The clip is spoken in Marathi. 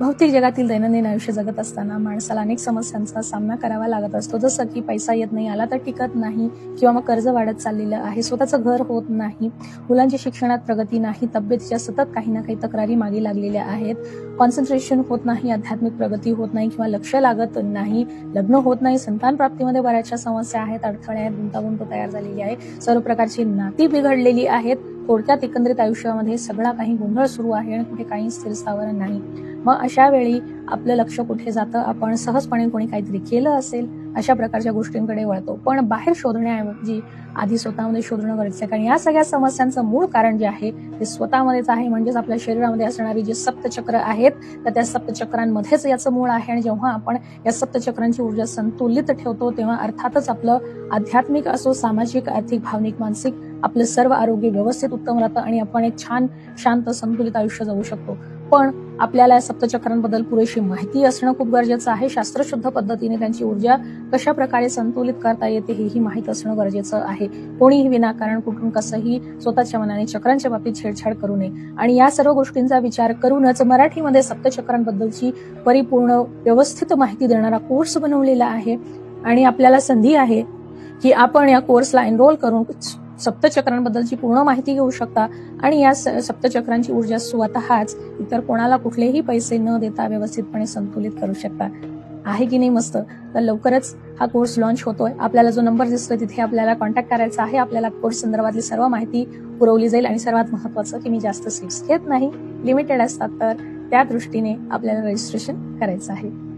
भौतिक जगातील दैनंदिन आयुष्य जगत असताना माणसाला अनेक समस्यांचा सामना करावा लागत असतो, जसं की पैसा येत नाही, आला तर टिकत नाही, किंवा मग कर्ज वाढत चाललेलं आहे, स्वतःचं घर होत नाही, मुलांची शिक्षणात प्रगती नाही, तब्येतीच्या सतत काही ना काही तक्रारी मागे लागलेल्या आहेत, कॉन्सन्ट्रेशन होत नाही, आध्यात्मिक प्रगती होत नाही किंवा लक्ष लागत नाही, लग्न होत नाही, संतान प्राप्तीमध्ये बऱ्याचशा समस्या आहेत, अडथळे आहेत, गुंतागुंत तयार झालेली आहे, सर्व प्रकारची नाती बिघडलेली आहेत. थोडक्यात एकंदरीत आयुष्यामध्ये सगळा काही गोंधळ सुरू आहे आणि कुठे काही स्थिर स्थावर नाही. मग अशा वेळी आपलं लक्ष कुठे जातं, आपण सहजपणे कोणी काहीतरी केलं असेल अशा प्रकारच्या गोष्टींकडे वळतो. पण बाहेर शोधण्याऐवजी आधी स्वतःमध्ये शोधणं गरजेचं आहे, कारण या सगळ्या समस्यांचं मूळ कारण जे आहे ते स्वतःमध्येच आहे. म्हणजेच आपल्या शरीरामध्ये असणारी जी सप्तचक्र आहेत तर त्या सप्तचक्रांमध्येच याचं मूळ आहे. आणि जेव्हा आपण या सप्तचक्रांची ऊर्जा संतुलित ठेवतो तेव्हा अर्थातच आपलं आध्यात्मिक असो, सामाजिक, आर्थिक, भावनिक, मानसिक आपलं सर्व आरोग्य व्यवस्थित उत्तम राहतं आणि आपण एक छान शांत संतुलित आयुष्य जगू शकतो. पण आपल्याला सप्तचक्रांबद्दल पुरेशी माहिती असणं खूप गरजेचं आहे. शास्त्रशुद्ध पद्धतीने त्यांची ऊर्जा कशा प्रकारे संतुलित करता येते हेही माहीत असणं गरजेचं आहे. कोणीही विनाकारण कुठून कसंही स्वतःच्या मनाने चक्रांच्या बाबतीत छेडछाड करू नये. आणि या सर्व गोष्टींचा विचार करूनच मराठीमध्ये सप्तचक्रांबद्दलची परिपूर्ण व्यवस्थित माहिती देणारा कोर्स बनवलेला आहे. आणि आपल्याला संधी आहे की आपण या कोर्सला एनरोल करून सप्तचक्रांबद्दलची पूर्ण माहिती घेऊ शकता आणि या सप्तचक्रांची ऊर्जा स्वतःच इतर कोणाला कुठलेही पैसे न देता व्यवस्थितपणे संतुलित करू शकता. आहे की नाही मस्त? तर लवकरच हा कोर्स लॉन्च होतोय. आपल्याला जो नंबर दिसतोय तिथे आपल्याला कॉन्टॅक्ट करायचा आहे. आपल्याला कोर्स संदर्भातली सर्व माहिती पुरवली जाईल. आणि सर्वात महत्वाचं की मी जास्त सीट्स घेत नाही, लिमिटेड असतात, तर त्या दृष्टीने आपल्याला रजिस्ट्रेशन करायचं आहे.